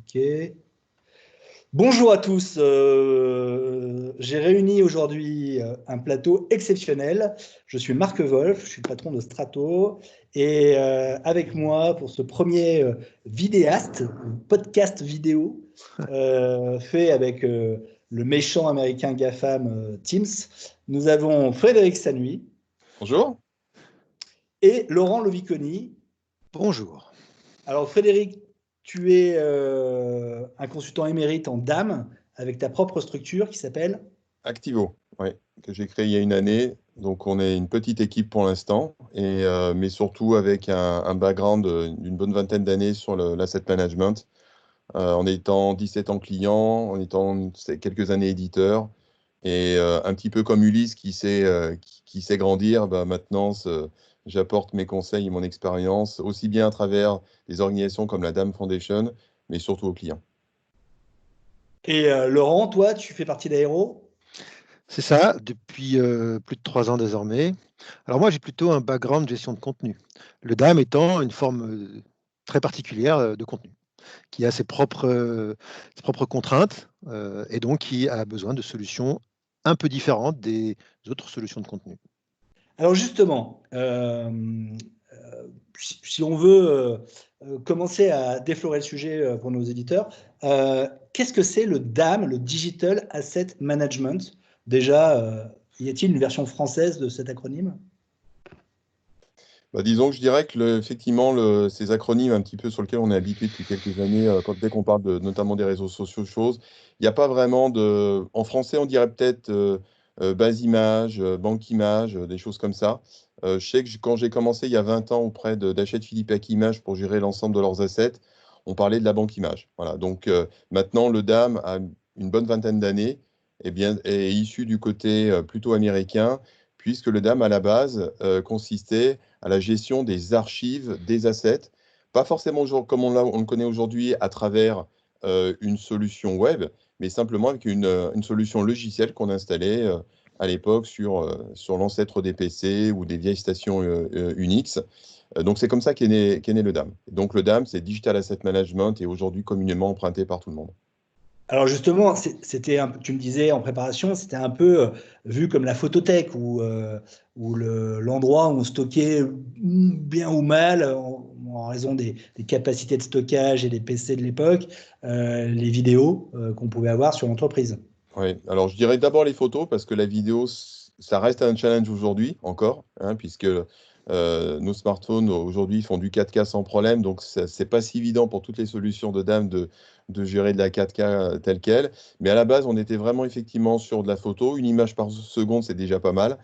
Ok. Bonjour à tous. J'ai réuni aujourd'hui un plateau exceptionnel. Je suis Marc Wolf, je suis le patron de Strato. Et avec moi, pour ce premier vidéaste, podcast vidéo, fait avec le méchant américain GAFAM Teams, nous avons Frédéric Sanui. Bonjour. Et Laurent Loviconi. Bonjour. Alors Frédéric, tu es un consultant émérite en DAM avec ta propre structure qui s'appelle Activo, oui, que j'ai créé il y a une année. Donc on est une petite équipe pour l'instant, mais surtout avec un background d'une bonne vingtaine d'années sur l'asset management, en étant 17 ans client, en étant quelques années éditeur, et un petit peu comme Ulysse qui sait grandir, maintenant j'apporte mes conseils et mon expérience, aussi bien à travers des organisations comme la DAM Foundation, mais surtout aux clients. Et Laurent, toi, tu fais partie d'Aéro? C'est ça, depuis plus de 3 ans désormais. Alors moi, j'ai plutôt un background de gestion de contenu. Le DAM étant une forme très particulière de contenu, qui a ses propres contraintes et donc qui a besoin de solutions un peu différentes des autres solutions de contenu. Alors justement, si on veut commencer à déflorer le sujet pour nos éditeurs, qu'est-ce que c'est le DAM, le Digital Asset Management? Déjà, y a-t-il une version française de cet acronyme? Disons que je dirais que effectivement, ces acronymes un petit peu sur lesquels on est habitué depuis quelques années, dès qu'on parle notamment des réseaux sociaux, il n'y a pas vraiment de... En français, on dirait peut-être base image, banque image, des choses comme ça. Je sais que quand j'ai commencé il y a 20 ans auprès d'Hachette Philippe Image pour gérer l'ensemble de leurs assets, on parlait de la banque image. Voilà. Donc maintenant, le DAM a une bonne vingtaine d'années et est issu du côté plutôt américain, puisque le DAM, à la base, consistait à la gestion des archives des assets, pas forcément comme on le connaît aujourd'hui à travers une solution web, mais simplement avec une solution logicielle qu'on installait à l'époque sur l'ancêtre des PC ou des vieilles stations Unix. Donc c'est comme ça qu'est né le DAM. Donc le DAM, c'est Digital Asset Management et aujourd'hui communément emprunté par tout le monde. Alors justement, tu me disais en préparation, c'était un peu vu comme la photothèque ou l'endroit où on stockait bien ou mal, en raison des capacités de stockage et des PC de l'époque, les vidéos qu'on pouvait avoir sur l'entreprise. Oui, alors je dirais d'abord les photos parce que la vidéo, ça reste un challenge aujourd'hui encore, puisque nos smartphones aujourd'hui font du 4K sans problème, donc c'est pas si évident pour toutes les solutions de DAM de gérer de la 4K telle qu'elle. Mais à la base, on était vraiment effectivement sur de la photo. Une image par seconde, c'est déjà pas mal.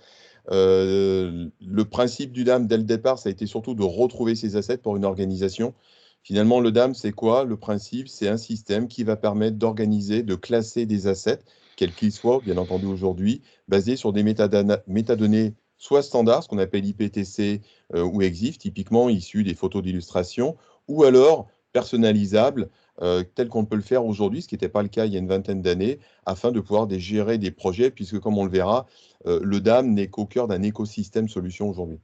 Le principe du DAM dès le départ, ça a été surtout de retrouver ses assets pour une organisation. Finalement, le DAM, c'est quoi? Le principe, c'est un système qui va permettre d'organiser, de classer des assets, quels qu'ils soient, bien entendu aujourd'hui, basés sur des métadonnées soit standards, ce qu'on appelle IPTC ou EXIF, typiquement issus des photos d'illustration, ou alors personnalisables, tel qu'on peut le faire aujourd'hui, ce qui n'était pas le cas il y a une vingtaine d'années, afin de pouvoir gérer des projets, puisque comme on le verra, le DAM n'est qu'au cœur d'un écosystème solution aujourd'hui.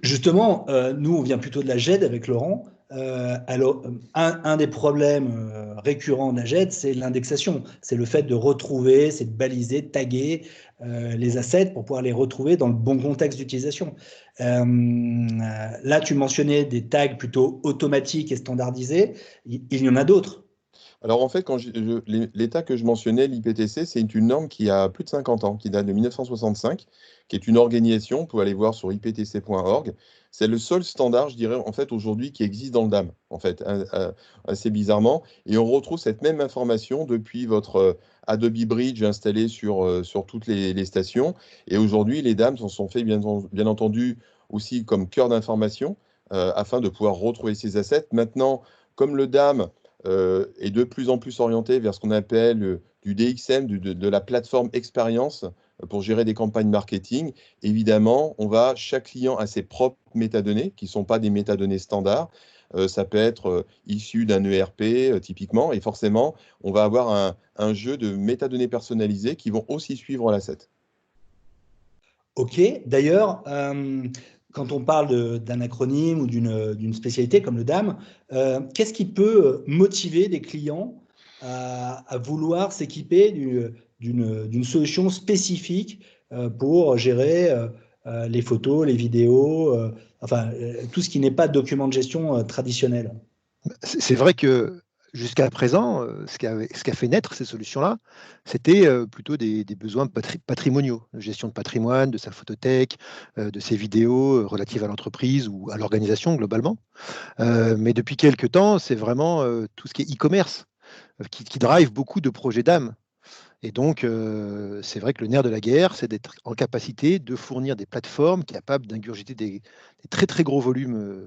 Justement, nous, on vient plutôt de la GED avec Laurent. Alors, un des problèmes récurrents de la GED, c'est l'indexation. C'est le fait de retrouver, c'est de baliser, de taguer les assets pour pouvoir les retrouver dans le bon contexte d'utilisation. Là, tu mentionnais des tags plutôt automatiques et standardisés. Il y en a d'autres. Alors en fait, l'état que je mentionnais, l'IPTC, c'est une norme qui a plus de 50 ans, qui date de 1965, qui est une organisation, vous pouvez aller voir sur iptc.org. C'est le seul standard, je dirais, en fait, aujourd'hui, qui existe dans le DAM, en fait, assez bizarrement. Et on retrouve cette même information depuis votre Adobe Bridge installé sur toutes les stations. Et aujourd'hui, les DAM s'en sont fait, bien entendu, aussi comme cœur d'information, afin de pouvoir retrouver ces assets. Maintenant, comme le DAM est de plus en plus orienté vers ce qu'on appelle du DXM, de la plateforme expérience pour gérer des campagnes marketing. Évidemment, chaque client a ses propres métadonnées qui ne sont pas des métadonnées standards. Ça peut être issu d'un ERP typiquement, et forcément, on va avoir un jeu de métadonnées personnalisées qui vont aussi suivre l'asset. Ok, d'ailleurs, quand on parle d'un acronyme ou d'une spécialité comme le DAM, qu'est-ce qui peut motiver des clients à vouloir s'équiper d'une solution spécifique pour gérer les photos, les vidéos, enfin tout ce qui n'est pas document de gestion traditionnel? C'est vrai que jusqu'à présent, ce qui a fait naître ces solutions-là, c'était plutôt des besoins patrimoniaux, de gestion de patrimoine, de sa photothèque, de ses vidéos relatives à l'entreprise ou à l'organisation globalement. Mais depuis quelques temps, c'est vraiment tout ce qui est e-commerce qui drive beaucoup de projets d'âme. Et donc, c'est vrai que le nerf de la guerre, c'est d'être en capacité de fournir des plateformes capables d'ingurgiter des très très gros volumes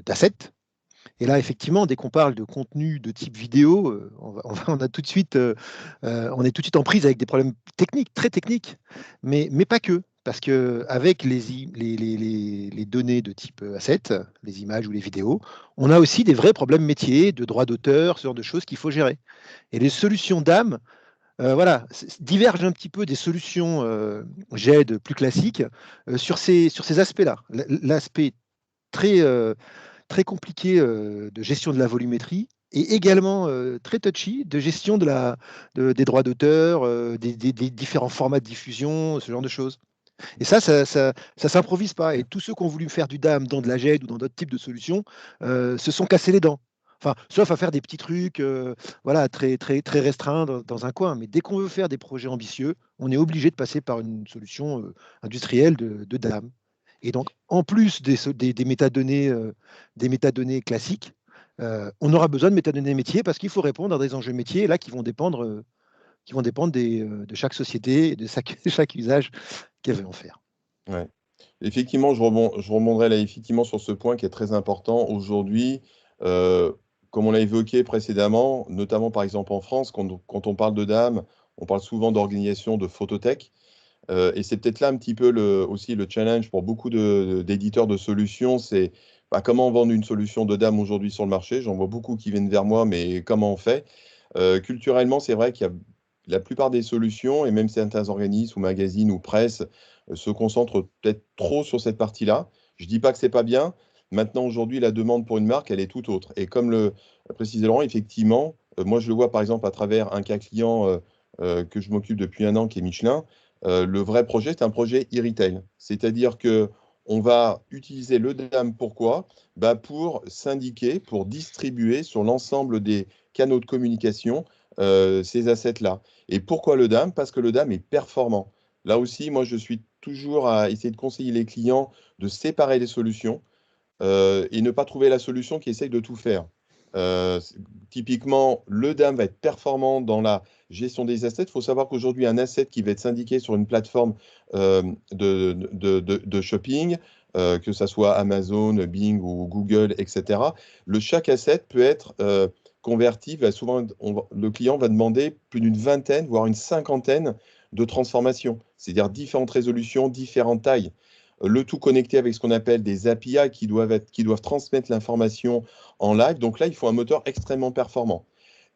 d'assets. Et là, effectivement, dès qu'on parle de contenu de type vidéo, on est tout de suite en prise avec des problèmes techniques, très techniques, mais pas que. Parce qu'avec les données de type asset, les images ou les vidéos, on a aussi des vrais problèmes métiers, de droits d'auteur, ce genre de choses qu'il faut gérer. Et les solutions d'âme, voilà, divergent un petit peu des solutions GED plus classiques sur ces aspects-là. L'aspect très, très compliqué de gestion de la volumétrie et également très touchy de gestion des droits d'auteur, des différents formats de diffusion, ce genre de choses. Et ça s'improvise pas. Et tous ceux qui ont voulu faire du DAM dans de la GED ou dans d'autres types de solutions se sont cassés les dents. Enfin, sauf à faire des petits trucs voilà, très, très, très restreints dans un coin. Mais dès qu'on veut faire des projets ambitieux, on est obligé de passer par une solution industrielle de DAM. Et donc, en plus des métadonnées classiques, on aura besoin de métadonnées métiers parce qu'il faut répondre à des enjeux métiers là qui vont dépendre de chaque société et de chaque usage qu'elle veut en faire. Ouais. Effectivement, je rebondrai là effectivement sur ce point qui est très important aujourd'hui. Euh, Comme on l'a évoqué précédemment, notamment par exemple en France, quand on parle de DAM, on parle souvent d'organisation de photothèque. Et c'est peut-être là un petit peu aussi le challenge pour beaucoup d'éditeurs de solutions, c'est comment vendre une solution de DAM aujourd'hui sur le marché. J'en vois beaucoup qui viennent vers moi, mais comment on fait? Culturellement, c'est vrai qu'il y a la plupart des solutions, et même certains organismes ou magazines ou presse, se concentrent peut-être trop sur cette partie-là. Je ne dis pas que c'est pas bien. Maintenant, aujourd'hui, la demande pour une marque, elle est tout autre. Et comme le précisait Laurent, effectivement, moi, je le vois par exemple à travers un cas client que je m'occupe depuis un an, qui est Michelin. Le vrai projet, c'est un projet e-retail. C'est-à-dire que on va utiliser le DAM, pourquoi? Pour syndiquer, pour distribuer sur l'ensemble des canaux de communication ces assets-là. Et pourquoi le DAM? Parce que le DAM est performant. Là aussi, moi, je suis toujours à essayer de conseiller les clients de séparer les solutions et ne pas trouver la solution qui essaye de tout faire. Euh, Typiquement, le DAM va être performant dans la gestion des assets. Il faut savoir qu'aujourd'hui, un asset qui va être syndiqué sur une plateforme de shopping, que ce soit Amazon, Bing ou Google, etc., chaque asset peut être converti. Souvent, le client va demander plus d'une vingtaine, voire une cinquantaine de transformations, c'est-à-dire différentes résolutions, différentes tailles. Le tout connecté avec ce qu'on appelle des API qui doivent transmettre l'information en live. Donc là, il faut un moteur extrêmement performant.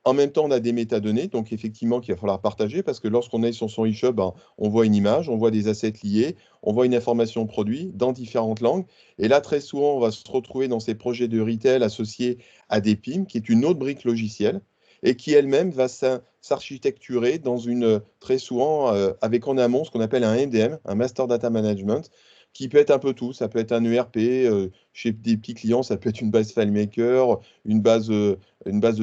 En même temps, on a des métadonnées, donc effectivement, qu'il va falloir partager parce que lorsqu'on est sur son e-shop, on voit une image, on voit des assets liés, on voit une information produit dans différentes langues. Et là, très souvent, on va se retrouver dans ces projets de retail associés à des PIM, qui est une autre brique logicielle et qui elle-même va s'architecturer très souvent avec en amont ce qu'on appelle un MDM, un Master Data Management, qui peut être un peu tout. Ça peut être un ERP, chez des petits clients, ça peut être une base FileMaker, une base de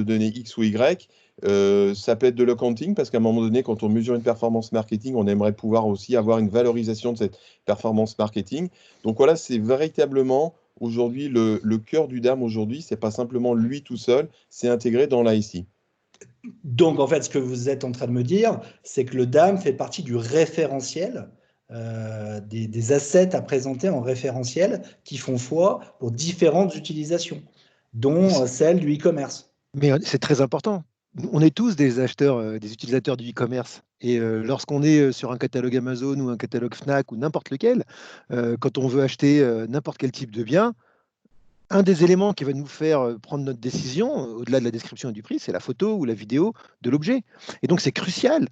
données X ou Y. Ça peut être de l'accounting, parce qu'à un moment donné, quand on mesure une performance marketing, on aimerait pouvoir aussi avoir une valorisation de cette performance marketing. Donc voilà, c'est véritablement aujourd'hui le cœur du DAM aujourd'hui, c'est pas simplement lui tout seul, c'est intégré dans l'IC. Donc, en fait, ce que vous êtes en train de me dire, c'est que le DAM fait partie du référentiel, des assets à présenter en référentiel qui font foi pour différentes utilisations, dont celle du e-commerce. Mais c'est très important. On est tous des acheteurs, des utilisateurs du e-commerce. Et lorsqu'on est sur un catalogue Amazon ou un catalogue Fnac ou n'importe lequel, quand on veut acheter n'importe quel type de bien, un des éléments qui va nous faire prendre notre décision, au-delà de la description et du prix, c'est la photo ou la vidéo de l'objet. Et donc c'est crucial,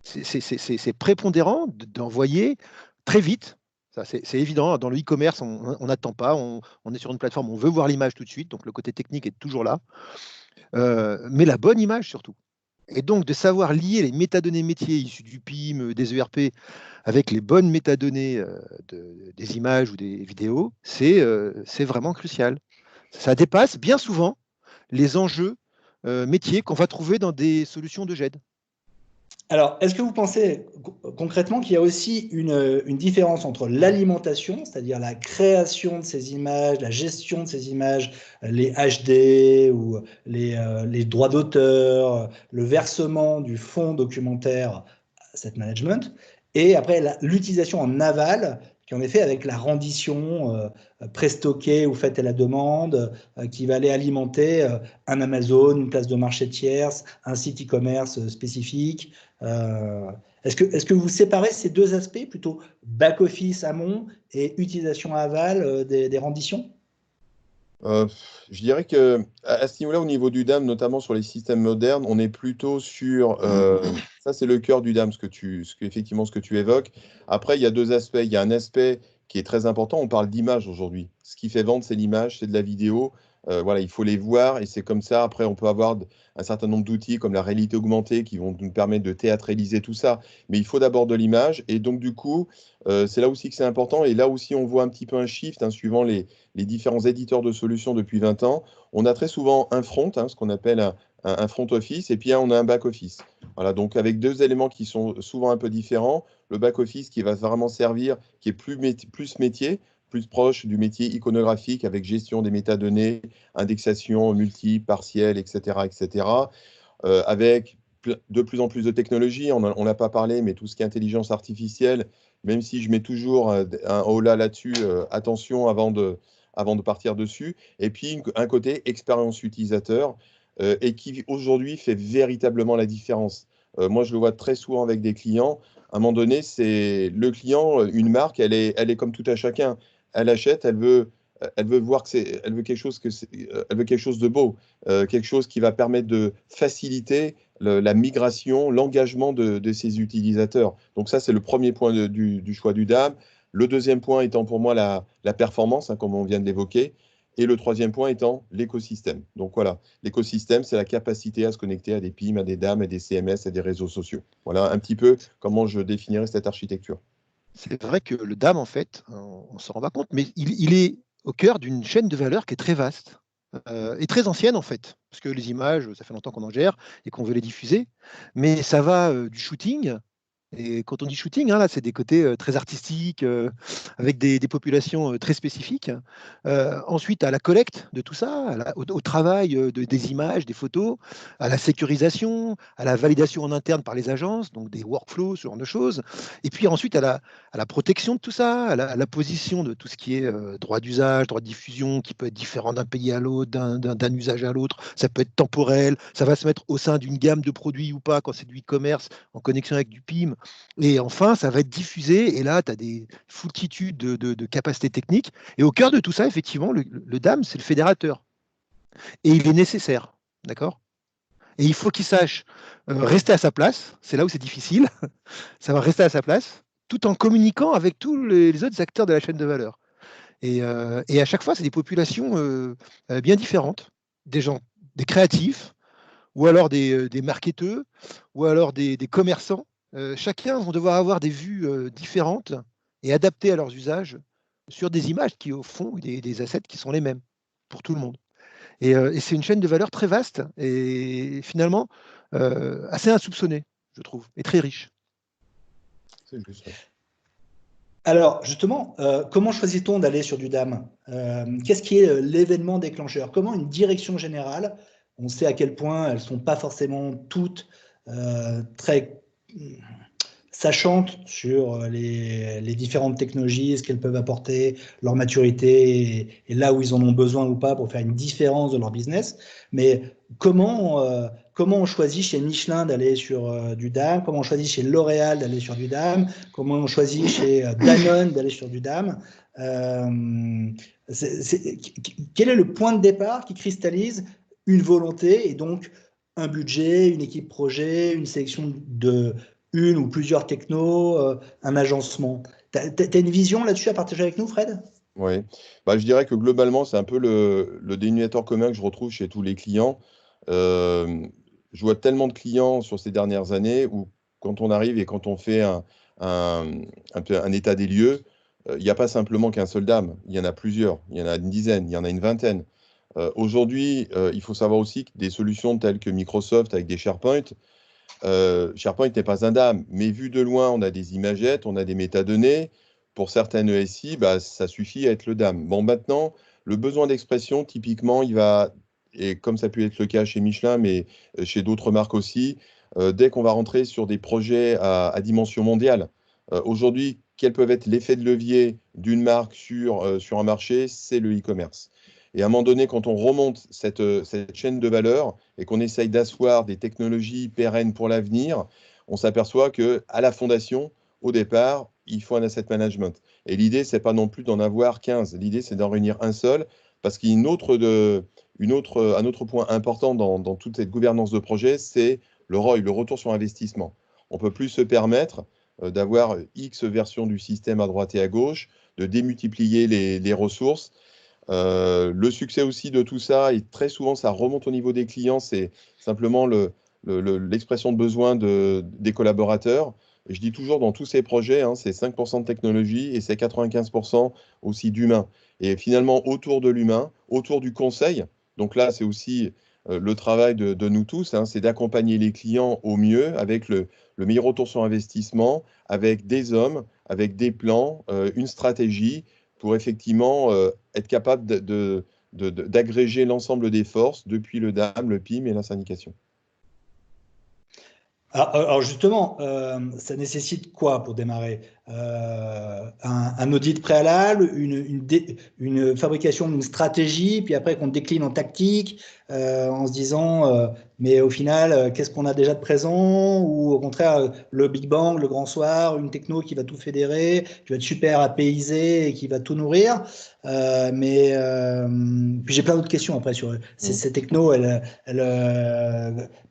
c'est prépondérant d'envoyer très vite Ça, c'est évident. Dans le e-commerce, on n'attend pas. On est sur une plateforme, on veut voir l'image tout de suite. Donc, le côté technique est toujours là. Mais la bonne image surtout. Et donc, de savoir lier les métadonnées métiers issues du PIM, des ERP, avec les bonnes métadonnées des images ou des vidéos, c'est vraiment crucial. Ça dépasse bien souvent les enjeux métiers qu'on va trouver dans des solutions de GED. Alors, est-ce que vous pensez concrètement qu'il y a aussi une différence entre l'alimentation, c'est-à-dire la création de ces images, la gestion de ces images, les HD ou les droits d'auteur, le versement du fonds documentaire asset management, et après l'utilisation en aval, qui en effet avec la rendition préstockée ou faite à la demande, qui va aller alimenter un Amazon, une place de marché tierce, un site e-commerce spécifique. Est-ce que vous séparez ces deux aspects, plutôt back-office amont et utilisation aval des renditions? Je dirais que à ce niveau-là, au niveau du DAM, notamment sur les systèmes modernes, on est plutôt sur ça, c'est le cœur du DAM, effectivement ce que tu évoques. Après, il y a deux aspects. Il y a un aspect qui est très important. On parle d'image aujourd'hui. Ce qui fait vendre, c'est l'image, c'est de la vidéo. Voilà, il faut les voir et c'est comme ça. Après, on peut avoir un certain nombre d'outils comme la réalité augmentée qui vont nous permettre de théâtraliser tout ça. Mais il faut d'abord de l'image et donc du coup, c'est là aussi que c'est important. Et là aussi, on voit un petit peu un shift suivant les différents éditeurs de solutions depuis 20 ans. On a très souvent un front, ce qu'on appelle un front office, et puis on a un back office. Voilà, donc avec deux éléments qui sont souvent un peu différents. Le back office qui va vraiment servir, qui est plus métier, plus proche du métier iconographique avec gestion des métadonnées, indexation multiple, partielle, etc., etc. Avec de plus en plus de technologies, on n'a pas parlé, mais tout ce qui est intelligence artificielle, même si je mets toujours un holà là-dessus, attention avant de partir dessus. Et puis un côté expérience utilisateur et qui aujourd'hui fait véritablement la différence. Moi, je le vois très souvent avec des clients. À un moment donné, c'est le client, une marque, elle est comme tout à chacun. Elle achète, elle veut voir elle veut quelque chose elle veut quelque chose de beau, quelque chose qui va permettre de faciliter la migration, l'engagement de ses utilisateurs. Donc ça, c'est le premier point du choix du DAM. Le deuxième point étant pour moi la performance, comme on vient de l'évoquer. Et le troisième point étant l'écosystème. Donc voilà, l'écosystème, c'est la capacité à se connecter à des PIM, à des DAM, à des CMS, à des réseaux sociaux. Voilà un petit peu comment je définirais cette architecture. C'est vrai que le DAM, en fait, on ne s'en rend pas compte, mais il est au cœur d'une chaîne de valeur qui est très vaste et très ancienne, en fait, parce que les images, ça fait longtemps qu'on en gère et qu'on veut les diffuser, mais ça va du shooting. Et quand on dit shooting, là, c'est des côtés très artistiques, avec des populations très spécifiques. Ensuite, à la collecte de tout ça, au travail des images, des photos, à la sécurisation, à la validation en interne par les agences, donc des workflows, ce genre de choses. Et puis ensuite, à la protection de tout ça, à la position de tout ce qui est droit d'usage, droit de diffusion, qui peut être différent d'un pays à l'autre, d'un usage à l'autre. Ça peut être temporel, ça va se mettre au sein d'une gamme de produits ou pas quand c'est du e-commerce en connexion avec du PIM. Et enfin, ça va être diffusé. Et là, tu as des foultitudes de capacités techniques. Et au cœur de tout ça, effectivement, le DAM, c'est le fédérateur. Et il est nécessaire. D'accord? Et il faut qu'il sache rester à sa place. C'est là où c'est difficile. Ça va rester à sa place, tout en communiquant avec tous les autres acteurs de la chaîne de valeur. Et à chaque fois, c'est des populations bien différentes. Des gens, des créatifs, ou alors des marketeurs, ou alors des commerçants. Chacun vont devoir avoir des vues différentes et adaptées à leurs usages sur des images qui, au fond, des assets qui sont les mêmes pour tout le monde. Et c'est une chaîne de valeur très vaste et finalement assez insoupçonnée, je trouve, et très riche. C'est juste. Alors, justement, comment choisit-on d'aller sur du DAM? Qu'est-ce qui est l'événement déclencheur? Comment une direction générale, on sait à quel point elles ne sont pas forcément toutes très sachantes sur les différentes technologies, ce qu'elles peuvent apporter, leur maturité, et là où ils en ont besoin ou pas pour faire une différence de leur business. Mais comment on choisit chez Michelin d'aller sur du DAM? Comment on choisit chez L'Oréal d'aller sur du DAM? Comment on choisit chez Danone d'aller sur du DAM? Quel est le point de départ qui cristallise une volonté et donc un budget, une équipe projet, une sélection de une ou plusieurs technos, un agencement? T'as une vision là-dessus à partager avec nous, Fred? Oui. Bah, je dirais que globalement, c'est un peu le dénominateur commun que je retrouve chez tous les clients. Euh, je vois tellement de clients sur ces dernières années où quand on arrive et quand on fait un, un état des lieux, il n'y a pas simplement qu'un seul DAM, il y en a plusieurs, il y en a une dizaine, il y en a une vingtaine. Aujourd'hui, il faut savoir aussi que des solutions telles que Microsoft avec des SharePoint, SharePoint n'est pas un DAM, mais vu de loin, on a des imagettes, on a des métadonnées. Pour certaines ESI, bah, ça suffit à être le DAM. Bon, maintenant, le besoin d'expression, typiquement, il va, et comme ça a pu être le cas chez Michelin, mais chez d'autres marques aussi, dès qu'on va rentrer sur des projets à dimension mondiale, aujourd'hui, quels peuvent être l'effet de levier d'une marque sur un marché? C'est le e-commerce. Et à un moment donné, quand on remonte cette chaîne de valeur, et qu'on essaye d'asseoir des technologies pérennes pour l'avenir, on s'aperçoit que à la fondation, au départ, il faut un asset management. Et l'idée, c'est pas non plus d'en avoir 15. L'idée, c'est d'en réunir un seul, parce qu'il y a un autre point important dans toute cette gouvernance de projet, c'est le ROI, le retour sur investissement. On peut plus se permettre d'avoir X versions du système à droite et à gauche, de démultiplier les ressources. Le succès aussi de tout ça, et très souvent ça remonte au niveau des clients, c'est simplement l'expression de besoin des collaborateurs. Et je dis toujours dans tous ces projets, hein, c'est 5% de technologie et c'est 95% aussi d'humain. Et finalement, autour de l'humain, autour du conseil, donc là c'est aussi le travail de nous tous, hein, c'est d'accompagner les clients au mieux avec le meilleur retour sur investissement, avec des hommes, avec des plans, une stratégie pour effectivement être capable d'agréger l'ensemble des forces depuis le DAM, le PIM et la syndication. Alors justement, ça nécessite quoi pour démarrer? Un audit préalable, une fabrication d'une stratégie, puis après qu'on décline en tactique, en se disant, mais au final, qu'est-ce qu'on a déjà de présent? Ou au contraire, le Big Bang, le grand soir, une techno qui va tout fédérer, qui va être super apaisée et qui va tout nourrir. Mais puis j'ai plein d'autres questions après sur ces technos.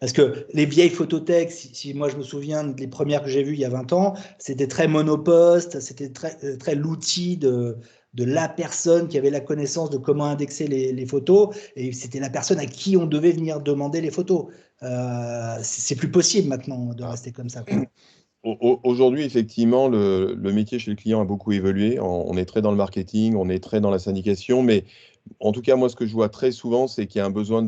Parce que les vieilles photothèques, si moi je me souviens des premières que j'ai vues il y a 20 ans, c'était très monoposte, c'était très l'outil de la personne qui avait la connaissance de comment indexer les photos, et c'était la personne à qui on devait venir demander les photos. C'est plus possible maintenant de Ah. rester comme ça, quoi. Aujourd'hui, effectivement, le métier chez le client a beaucoup évolué. On est très dans le marketing, on est très dans la syndication, mais en tout cas, moi, ce que je vois très souvent, c'est qu'il y a un besoin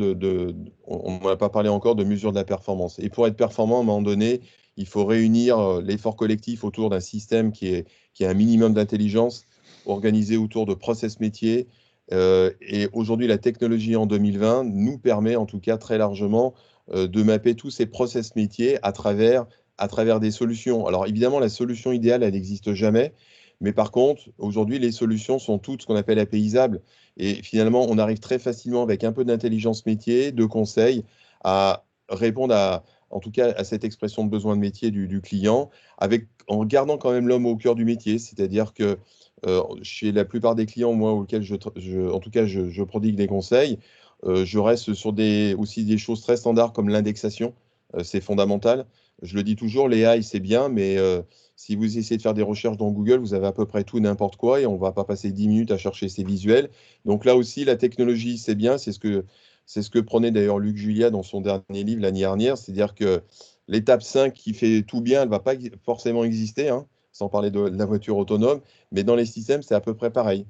on n'en a pas parlé encore, de mesure de la performance. Et pour être performant, à un moment donné, il faut réunir l'effort collectif autour d'un système qui a un minimum d'intelligence, organisé autour de process métiers. Et aujourd'hui, la technologie en 2020 nous permet, en tout cas très largement, de mapper tous ces process métiers à travers des solutions. Alors évidemment, la solution idéale, elle n'existe jamais. Mais par contre, aujourd'hui, les solutions sont toutes ce qu'on appelle apaisables. Et finalement, on arrive très facilement avec un peu d'intelligence métier, de conseils, à répondre en tout cas, à cette expression de besoin de métier du client, en gardant quand même l'homme au cœur du métier. C'est-à-dire que chez la plupart des clients, moi, auxquels en tout cas, je prodigue des conseils, je reste sur aussi des choses très standards comme l'indexation. C'est fondamental. Je le dis toujours, les AI, c'est bien, mais si vous essayez de faire des recherches dans Google, vous avez à peu près tout, n'importe quoi, et on ne va pas passer 10 minutes à chercher ces visuels. Donc là aussi, la technologie, c'est bien. C'est ce que prenait d'ailleurs Luc Julia dans son dernier livre l'année dernière. C'est-à-dire que l'étape 5 qui fait tout bien, elle ne va pas forcément exister, hein, sans parler de la voiture autonome. Mais dans les systèmes, c'est à peu près pareil.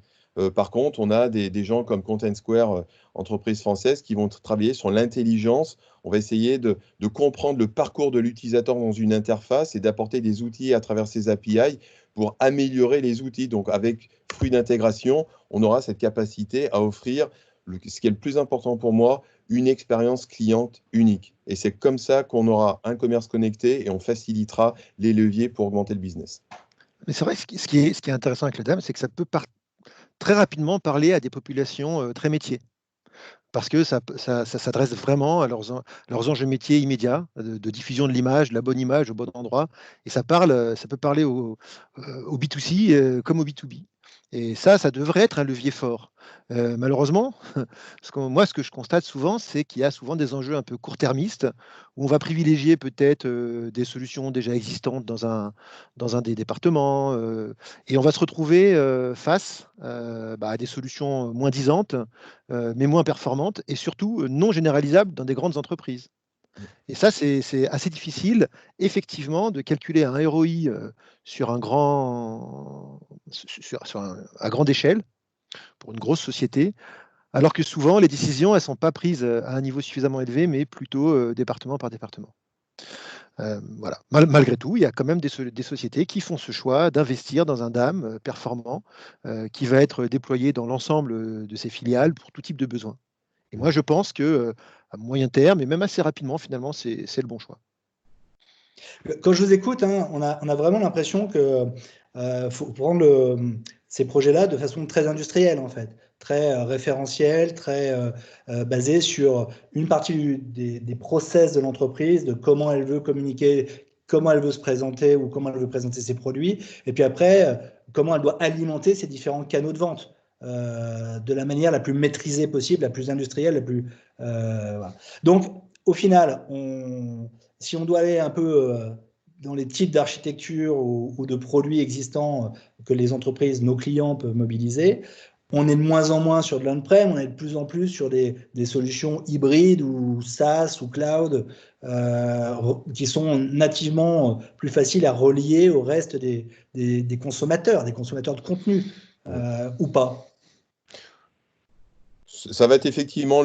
Par contre, on a des gens comme Content Square, entreprise française, qui vont travailler sur l'intelligence. On va essayer de comprendre le parcours de l'utilisateur dans une interface et d'apporter des outils à travers ces API pour améliorer les outils. Donc, avec Fruit d'intégration, on aura cette capacité à offrir, ce qui est le plus important pour moi, une expérience cliente unique. Et c'est comme ça qu'on aura un commerce connecté et on facilitera les leviers pour augmenter le business. Mais c'est vrai que ce qui est intéressant avec le DAM, c'est que ça peut très rapidement parler à des populations très métiers. Parce que ça s'adresse vraiment à leurs enjeux métiers immédiats, de diffusion de l'image, de la bonne image au bon endroit. Et ça peut parler au B2C comme au B2B. Et ça devrait être un levier fort. Malheureusement, moi, ce que je constate souvent, c'est qu'il y a souvent des enjeux un peu court-termistes, où on va privilégier peut-être des solutions déjà existantes dans un des départements, et on va se retrouver face à des solutions moins disantes, mais moins performantes, et surtout non généralisables dans des grandes entreprises. Et ça, c'est assez difficile, effectivement, de calculer un ROI sur à grande échelle, pour une grosse société, alors que souvent, les décisions, elles ne sont pas prises à un niveau suffisamment élevé, mais plutôt département par département. Voilà. Malgré tout, il y a quand même des sociétés qui font ce choix d'investir dans un DAM performant qui va être déployé dans l'ensemble de ses filiales pour tout type de besoin. Et moi, je pense que à moyen terme, et même assez rapidement, finalement, c'est le bon choix. Quand je vous écoute, hein, on a vraiment l'impression que faut prendre ces projets-là de façon très industrielle, en fait, très référentielle, très basée sur une partie des process de l'entreprise, de comment elle veut communiquer, comment elle veut se présenter ou comment elle veut présenter ses produits, et puis après, comment elle doit alimenter ses différents canaux de vente de la manière la plus maîtrisée possible, la plus industrielle, la plus... voilà. Donc, au final, si on doit aller un peu dans les types d'architecture ou de produits existants que les entreprises, nos clients peuvent mobiliser, on est de moins en moins sur de l'on-prem, on est de plus en plus sur des solutions hybrides ou SaaS ou cloud qui sont nativement plus faciles à relier au reste des consommateurs de contenu ou pas. Ça va être effectivement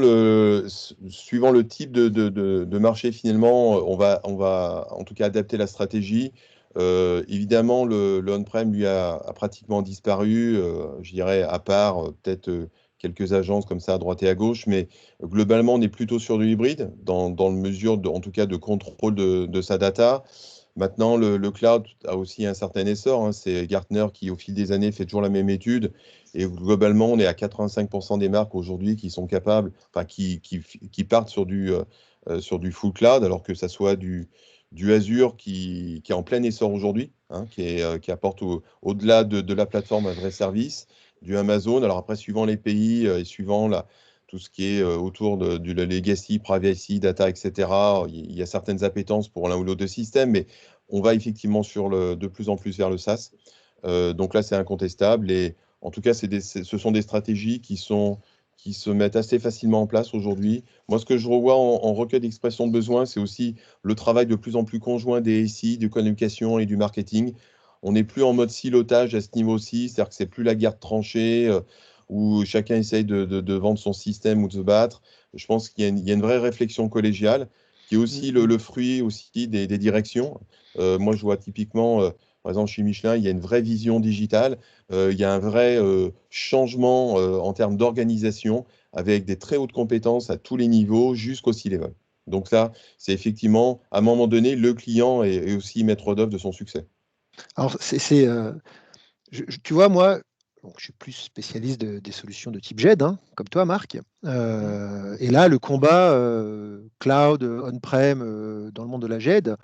suivant le type de marché finalement, on va en tout cas adapter la stratégie. Évidemment, le on-prem lui a pratiquement disparu, je dirais à part peut-être quelques agences comme ça à droite et à gauche, mais globalement on est plutôt sur du hybride dans le mesure en tout cas de contrôle de sa data. Maintenant, le cloud a aussi un certain essor, hein. C'est Gartner qui, au fil des années, fait toujours la même étude. Et globalement, on est à 85% des marques aujourd'hui qui sont capables, enfin, qui partent sur du full cloud, alors que ça soit du Azure qui est en plein essor aujourd'hui, hein, qui apporte au-delà de la plateforme un vrai service, du Amazon. Alors après, suivant les pays et suivant tout ce qui est autour du legacy, privacy, data, etc., il y a certaines appétences pour l'un ou l'autre système, mais on va effectivement de plus en plus vers le SaaS. Donc là, c'est incontestable. Et en tout cas, ce sont des stratégies qui se mettent assez facilement en place aujourd'hui. Moi, ce que je revois en recueil d'expression de besoin, c'est aussi le travail de plus en plus conjoint des SI, de communication et du marketing. On n'est plus en mode silotage à ce niveau-ci, c'est-à-dire que c'est plus la guerre de tranchées où chacun essaye de vendre son système ou de se battre. Je pense qu'il y a une vraie réflexion collégiale qui est aussi le fruit aussi des directions. Moi, je vois typiquement, par exemple, chez Michelin, il y a une vraie vision digitale, il y a un vrai changement en termes d'organisation avec des très hautes compétences à tous les niveaux jusqu'au C-level. Donc ça, c'est effectivement, à un moment donné, le client est aussi maître d'œuvre de son succès. Alors, tu vois, moi, donc, je suis plus spécialiste des solutions de type GED, hein, comme toi, Marc. Et là, le combat cloud, on-prem, dans le monde de la GED,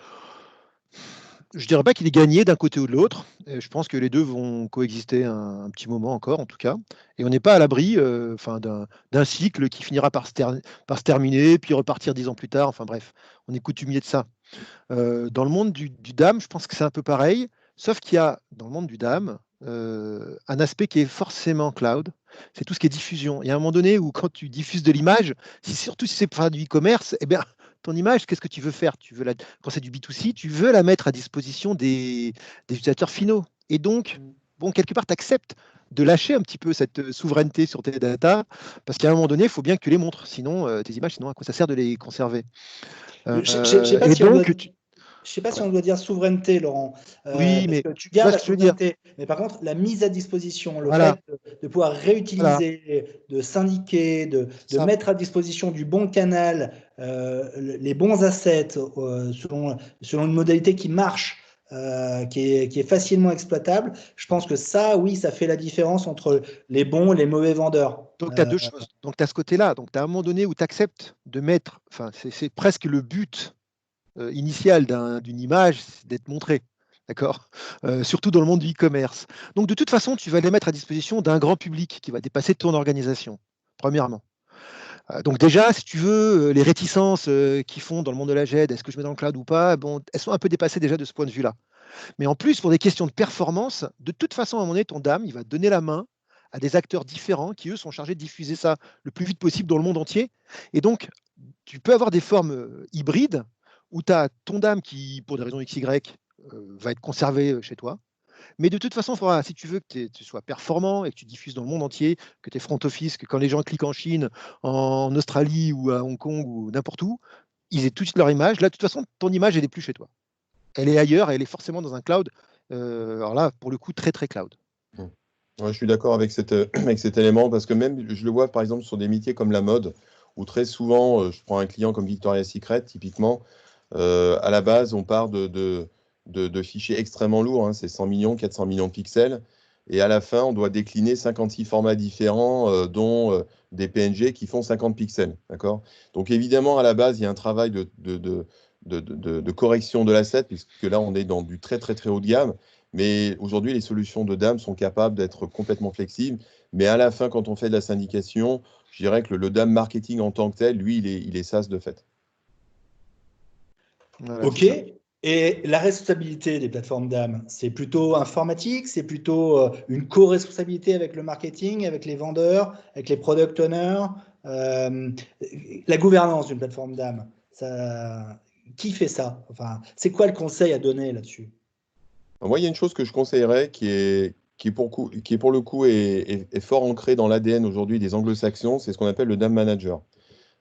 je dirais pas qu'il est gagné d'un côté ou de l'autre. Je pense que les deux vont coexister un petit moment encore, en tout cas. Et on n'est pas à l'abri d'un cycle qui finira par se terminer, puis repartir 10 ans plus tard. Enfin bref, on est coutumier de ça. Dans le monde du DAM, je pense que c'est un peu pareil, sauf qu'il y a dans le monde du DAM un aspect qui est forcément cloud, c'est tout ce qui est diffusion. Il y a un moment donné où quand tu diffuses de l'image, surtout si c'est pour faire du e-commerce, eh bien, ton image, qu'est-ce que tu veux faire? Quand c'est du B2C, tu veux la mettre à disposition des utilisateurs finaux. Et donc, bon, quelque part, tu acceptes de lâcher un petit peu cette souveraineté sur tes data, parce qu'à un moment donné, il faut bien que tu les montres. Sinon, tes images, sinon, à quoi ça sert de les conserver? Je ne sais pas Et si on doit... donc, Je sais pas si on doit dire souveraineté, Laurent, oui, parce mais que tu tu vois gardes ce la que je veux dire. souveraineté. Mais par contre, la mise à disposition, le Voilà, fait de pouvoir voilà, réutiliser, de syndiquer, de ça. mettre à disposition du bon canal, les bons assets selon une modalité qui marche, qui est facilement exploitable, je pense que ça, oui, ça fait la différence entre les bons et les mauvais vendeurs. Donc, tu as deux choses. Donc, tu as ce côté-là. Donc, tu as un moment donné où tu acceptes de mettre, enfin, c'est presque le but initial d'une image, c'est d'être montré. d'accord? Surtout dans le monde du e-commerce. Donc, de toute façon, tu vas les mettre à disposition d'un grand public qui va dépasser ton organisation, premièrement. Donc déjà, si tu veux, les réticences qu'ils font dans le monde de la GED, est-ce que je mets dans le cloud ou pas, bon, elles sont un peu dépassées déjà de ce point de vue-là. Mais en plus, pour des questions de performance, de toute façon, à un moment donné, ton DAM, il va donner la main à des acteurs différents qui, eux, sont chargés de diffuser ça le plus vite possible dans le monde entier. Et donc, tu peux avoir des formes hybrides où tu as ton DAM qui, pour des raisons XY, va être conservé chez toi. Mais de toute façon, si tu veux que tu sois performant et que tu diffuses dans le monde entier, que tu es front office, que quand les gens cliquent en Chine, en Australie ou à Hong Kong ou n'importe où, ils aient tout de suite leur image. Là, de toute façon, ton image, elle n'est plus chez toi. Elle est ailleurs, elle est forcément dans un cloud. Alors là, pour le coup, très, très cloud. Ouais, je suis d'accord avec avec cet élément parce que même, je le vois par exemple sur des métiers comme la mode, où très souvent, je prends un client comme Victoria's Secret, typiquement, à la base, on part de fichiers extrêmement lourds, hein, c'est 100 millions, 400 millions de pixels, et à la fin, on doit décliner 56 formats différents, dont des PNG qui font 50 pixels. D'accord? Donc évidemment, à la base, il y a un travail de correction de l'asset, puisque là, on est dans du très très très haut de gamme. Mais aujourd'hui, les solutions de DAM sont capables d'être complètement flexibles. Mais à la fin, quand on fait de la syndication, je dirais que le DAM marketing en tant que tel, lui, il est SaaS de fait. Voilà, OK. Et la responsabilité des plateformes DAM, c'est plutôt informatique, c'est plutôt une co-responsabilité avec le marketing, avec les vendeurs, avec les product owners. La gouvernance d'une plateforme DAM, qui fait ça? Enfin, c'est quoi le conseil à donner là-dessus? Moi, il y a une chose que je conseillerais qui est pour le coup est fort ancré dans l'ADN aujourd'hui des anglo-saxons, c'est ce qu'on appelle le DAM manager.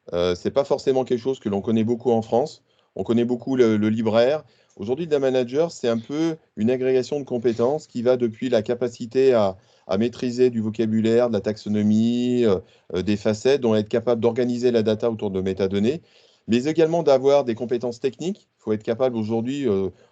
C'est pas forcément quelque chose que l'on connaît beaucoup en France. On connaît beaucoup le libraire. Aujourd'hui, le DAM manager, c'est un peu une agrégation de compétences qui va depuis la capacité à maîtriser du vocabulaire, de la taxonomie, des facettes, dont être capable d'organiser la data autour de métadonnées, mais également d'avoir des compétences techniques. Il faut être capable aujourd'hui,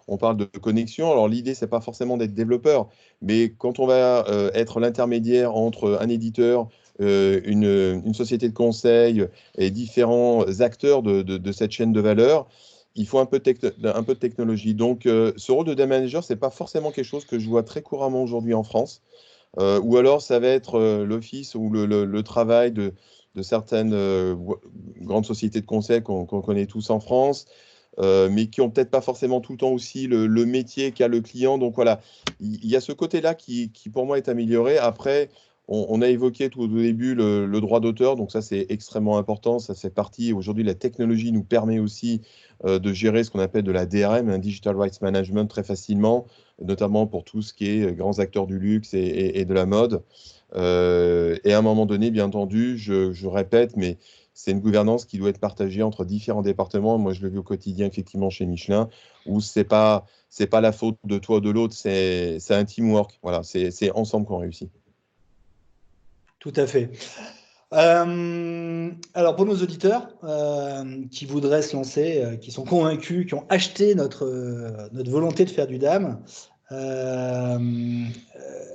on parle de connexion. Alors l'idée, c'est pas forcément d'être développeur, mais quand on va être l'intermédiaire entre un éditeur, une société de conseil et différents acteurs de cette chaîne de valeur, il faut un peu de technologie. Donc, ce rôle de data manager, ce n'est pas forcément quelque chose que je vois très couramment aujourd'hui en France. Ou alors, ça va être l'office ou le travail de certaines grandes sociétés de conseil qu'on connaît tous en France, mais qui n'ont peut-être pas forcément tout le temps aussi le métier qu'a le client. Donc voilà, il y a ce côté-là qui, pour moi, est amélioré. Après, on a évoqué tout au début le droit d'auteur, donc ça c'est extrêmement important, ça fait partie. Aujourd'hui, la technologie nous permet aussi de gérer ce qu'on appelle de la DRM, un Digital Rights Management, très facilement, notamment pour tout ce qui est grands acteurs du luxe et de la mode. Et à un moment donné, bien entendu, je répète, mais c'est une gouvernance qui doit être partagée entre différents départements. Moi, je le vis au quotidien, effectivement, chez Michelin, où c'est pas la faute de toi ou de l'autre, c'est un teamwork. Voilà, c'est ensemble qu'on réussit. Tout à fait. Alors pour nos auditeurs qui voudraient se lancer, qui sont convaincus, qui ont acheté notre volonté de faire du DAM,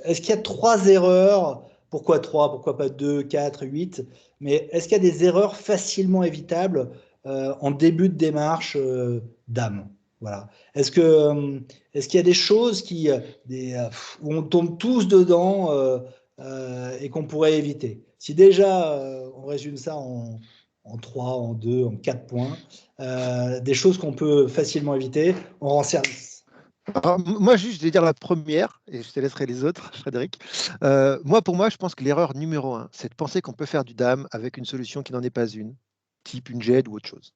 est-ce qu'il y a 3 erreurs? Pourquoi 3? Pourquoi pas 2, 4, 8? Mais est-ce qu'il y a des erreurs facilement évitables en début de démarche DAM? Voilà. Est-ce qu'il y a des choses où on tombe tous dedans et qu'on pourrait éviter? Si déjà on résume ça en 3, en 2, en 4 points, des choses qu'on peut facilement éviter, on rend service. Alors, moi, juste, je vais dire la première, et je te laisserai les autres, Frédéric. Pour moi, je pense que l'erreur numéro un, c'est de penser qu'on peut faire du DAM avec une solution qui n'en est pas une, type une GED ou autre chose.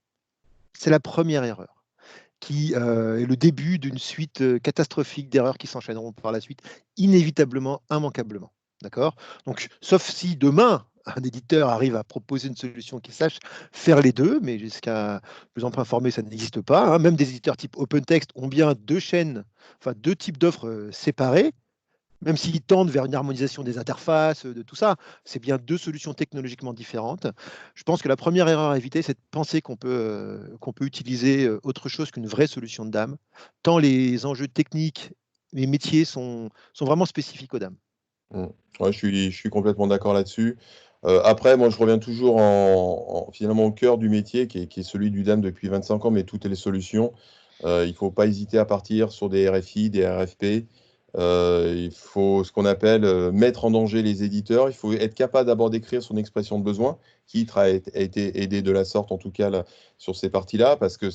C'est la première erreur, qui est le début d'une suite catastrophique d'erreurs qui s'enchaîneront par la suite, inévitablement, immanquablement. D'accord? Donc, sauf si demain, un éditeur arrive à proposer une solution qui sache faire les deux, mais jusqu'à plus ample informé, ça n'existe pas, hein. Même des éditeurs type OpenText ont bien deux chaînes, enfin deux types d'offres séparées, même s'ils tendent vers une harmonisation des interfaces, de tout ça, c'est bien deux solutions technologiquement différentes. Je pense que la première erreur à éviter, c'est de penser qu'on peut utiliser autre chose qu'une vraie solution de DAM, tant les enjeux techniques, les métiers sont vraiment spécifiques aux DAM. Mm. Ouais, je suis complètement d'accord là-dessus. Après, moi, je reviens toujours finalement au cœur du métier, qui est celui du DAM depuis 25 ans, mais toutes les solutions. Il ne faut pas hésiter à partir sur des RFI, des RFP. Il faut ce qu'on appelle mettre en danger les éditeurs. Il faut être capable d'abord d'écrire son expression de besoin. Kitre a été aidé de la sorte, en tout cas, là, sur ces parties-là, parce que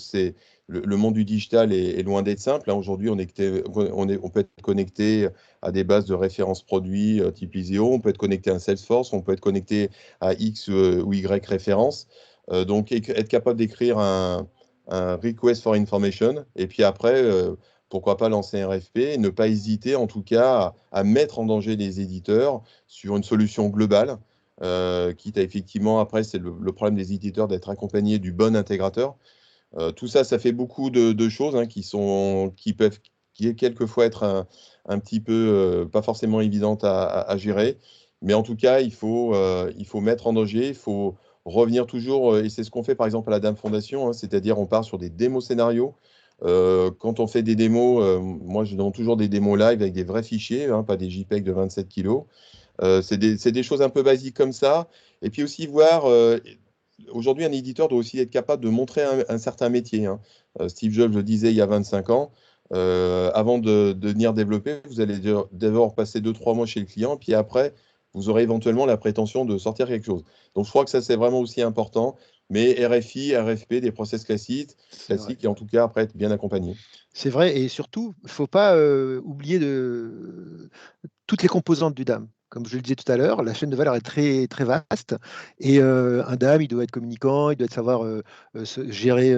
le monde du digital est loin d'être simple. Hein. Aujourd'hui, on peut être connecté à des bases de références produits type Iseo, on peut être connecté à un Salesforce, on peut être connecté à X ou Y références. Donc, être capable d'écrire un request for information, et puis après, pourquoi pas lancer un RFP et ne pas hésiter en tout cas à mettre en danger les éditeurs sur une solution globale, quitte à effectivement, après, c'est le problème des éditeurs d'être accompagnés du bon intégrateur. Tout ça, ça fait beaucoup de choses hein, qui peuvent quelquefois être un petit peu pas forcément évidentes à gérer. Mais en tout cas, il faut mettre en danger, il faut revenir toujours, et c'est ce qu'on fait par exemple à la Dame Fondation, hein, c'est-à-dire on part sur des démos scénarios. Quand on fait des démos, moi je donne toujours des démos live avec des vrais fichiers, hein, pas des JPEG de 27 kilos. C'est des choses un peu basiques comme ça. Et puis aussi voir, aujourd'hui un éditeur doit aussi être capable de montrer un certain métier. Hein. Steve Jobs le disait il y a 25 ans, avant de venir développer, vous allez d'abord passer 2-3 mois chez le client, puis après, vous aurez éventuellement la prétention de sortir quelque chose. Donc je crois que ça c'est vraiment aussi important. Mais RFI, RFP, des process classiques, et en tout cas après être bien accompagné. C'est vrai, et surtout, il ne faut pas oublier toutes les composantes du DAM. Comme je le disais tout à l'heure, la chaîne de valeur est très, très vaste. Et un DAM, il doit être communicant, il doit savoir gérer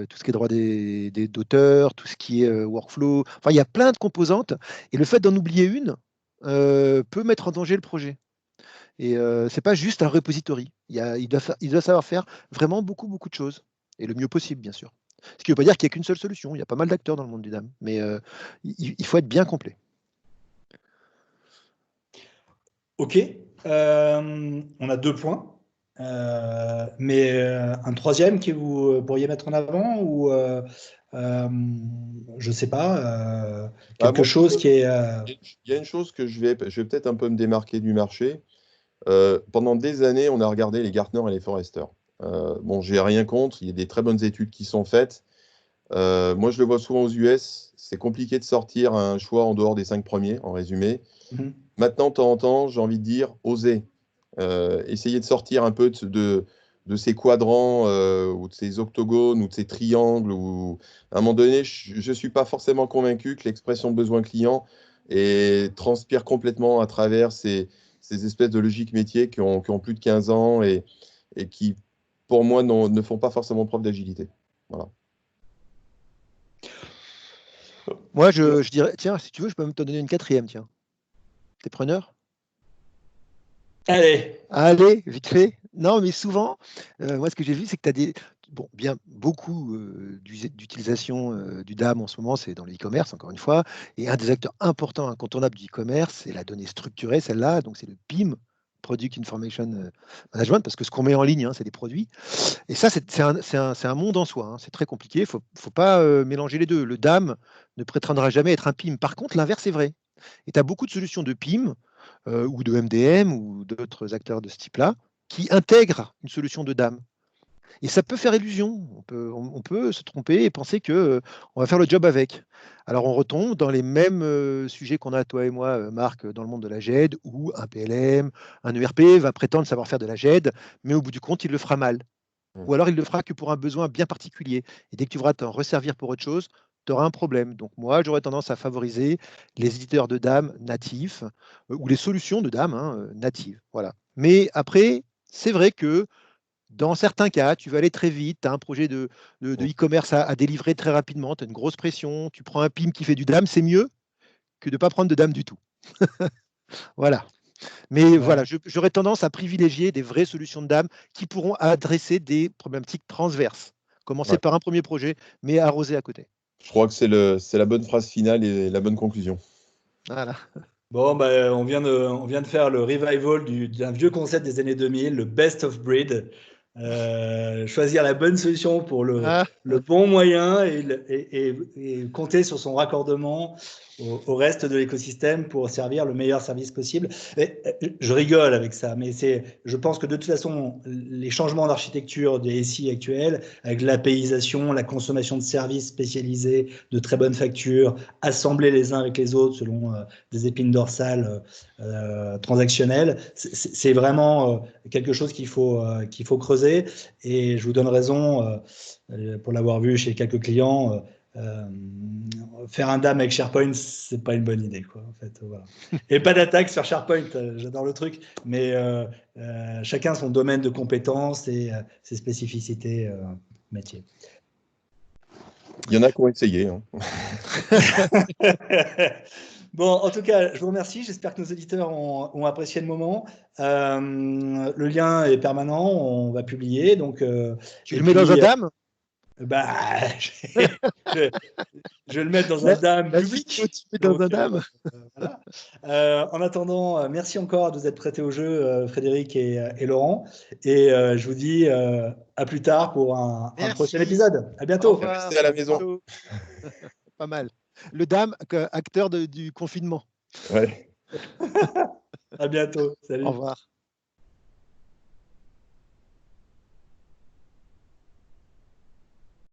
tout ce qui est droit d'auteur, tout ce qui est workflow. Enfin, il y a plein de composantes. Et le fait d'en oublier une peut mettre en danger le projet. Et ce n'est pas juste un repository. Il doit savoir faire vraiment beaucoup, beaucoup de choses. Et le mieux possible, bien sûr. Ce qui ne veut pas dire qu'il n'y a qu'une seule solution. Il y a pas mal d'acteurs dans le monde du DAM. Mais il faut être bien complet. Ok. On a 2 points. Mais un troisième que vous pourriez mettre en avant ou je ne sais pas, quelque Moi, chose qui est... il y a une chose que je vais peut-être un peu me démarquer du marché. Pendant des années, on a regardé les Gartner et les Forrester. Bon, j'ai rien contre, il y a des très bonnes études qui sont faites. Moi, je le vois souvent aux US, c'est compliqué de sortir un choix en dehors des 5 premiers, en résumé. Maintenant, de temps en temps, j'ai envie de dire, osez. Essayez de sortir un peu de ces quadrants ou de ces octogones ou de ces triangles. À un moment donné, je ne suis pas forcément convaincu que l'expression de besoin client transpire complètement à travers ces espèces de logiques métiers qui ont plus de 15 ans et qui, pour moi, ne font pas forcément preuve d'agilité. Voilà. Moi, je dirais, tiens, si tu veux, je peux même te donner une quatrième, tiens. T'es preneur? Allez, vite fait. Non, mais souvent, moi, ce que j'ai vu, c'est que tu as beaucoup d'utilisation du DAM en ce moment, c'est dans le e-commerce, encore une fois. Et un des acteurs importants, incontournables du e-commerce, c'est la donnée structurée, celle-là. Donc, c'est le PIM, Product Information Management, parce que ce qu'on met en ligne, hein, c'est des produits. Et ça, c'est un monde en soi. Hein. C'est très compliqué. Il ne faut pas mélanger les deux. Le DAM ne prétendra jamais être un PIM. Par contre, l'inverse est vrai. Et tu as beaucoup de solutions de PIM ou de MDM ou d'autres acteurs de ce type-là qui intègrent une solution de DAM. Et ça peut faire illusion. On peut se tromper et penser que on va faire le job avec. Alors on retombe dans les mêmes sujets qu'on a, toi et moi, Marc, dans le monde de la GED, où un PLM, un ERP va prétendre savoir faire de la GED, mais au bout du compte, il le fera mal. Ou alors il le fera que pour un besoin bien particulier. Et dès que tu voudras t'en resservir pour autre chose, tu auras un problème. Donc moi, j'aurais tendance à favoriser les éditeurs de DAM natifs ou les solutions de DAM natives. Voilà. Mais après, c'est vrai que dans certains cas, tu vas aller très vite, tu as un projet de e-commerce à délivrer très rapidement, tu as une grosse pression, tu prends un PIM qui fait du DAM, c'est mieux que de ne pas prendre de DAM du tout. Voilà. Mais voilà, j'aurais tendance à privilégier des vraies solutions de DAM qui pourront adresser des problématiques transverses. Commencer par un premier projet, mais arroser à côté. Je crois que c'est la bonne phrase finale et la bonne conclusion. Voilà. Bon, on vient de faire le revival d'un vieux concept des années 2000, le best of breed. Choisir la bonne solution pour le bon moyen et compter sur son raccordement au reste de l'écosystème pour servir le meilleur service possible. Et je rigole avec ça, mais je pense que de toute façon, les changements d'architecture des SI actuels, avec l'APIisation, la consommation de services spécialisés de très bonne facture, assemblés les uns avec les autres selon des épines dorsales transactionnelles, c'est vraiment quelque chose qu'il faut creuser. Et je vous donne raison, pour l'avoir vu chez quelques clients, faire un DAM avec SharePoint, c'est pas une bonne idée, quoi, en fait, voilà. Et pas d'attaque sur SharePoint, j'adore le truc, mais chacun son domaine de compétences et ses spécificités métiers. Il y en a qui ont essayé. Hein. Bon, en tout cas, je vous remercie. J'espère que nos auditeurs ont apprécié le moment. Le lien est permanent, on va publier. Donc, tu le mets dans un DAM? Bah, je vais le mettre dans un DAM public. Dans un DAM. Voilà. En attendant, merci encore de vous être prêtés au jeu, Frédéric et Laurent. Et je vous dis à plus tard pour un prochain épisode. À bientôt. Restez à la maison. Pas mal. Le DAM, acteur du confinement. Ouais. À bientôt. Salut. Au revoir.